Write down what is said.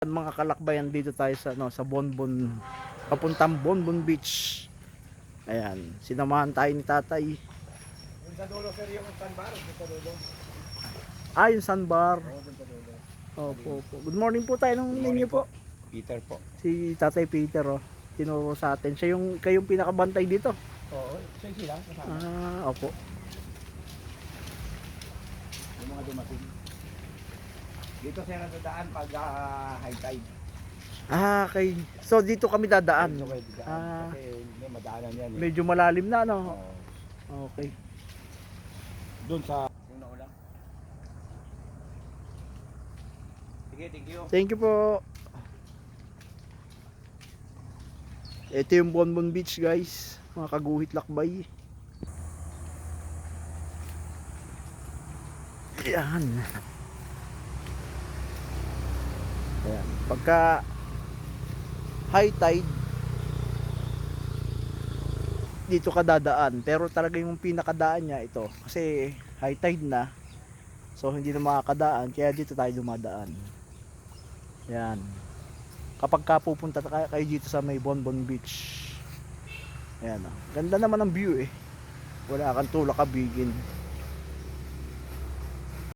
Mga kalakbayan, dito tayo sa sa Bonbon, papuntang Bonbon Beach. Ayan, sinamahan tayo ni tatay. Yung sa dulo sir, yung sandbar, yung sa dulo. Yung sandbar. Oo, dun sa dulo. Opo, opo. Good morning po tayo ng ninyo po. Peter po. Si Tatay Peter, tinuro sa atin. Siya yung kayong pinakabantay dito. Oo, sila kasama. Opo. Yung mga dumating. Dito sila nadadaan pag high tide. Okay. So dito kami dadaan. Dito kayo dadaan. Kasi may madaanan yan eh. Medyo malalim na, no? Oo. Okay. Doon sa yung nauna. Sige, thank you. Thank you po. Ito yung Bonbon Beach, guys. Mga kaguhit lakbay. Ayan. Ayan. Pagka high tide, dito ka dadaan. Pero talaga yung pinakadaan niya ito. Kasi high tide na. So hindi na makakadaan. Kaya dito tayo dumadaan. Ayan. Kapag ka pupunta kayo dito sa may Bonbon Beach. Ayan. Ganda naman ang view eh. Wala kang tulak kabigin.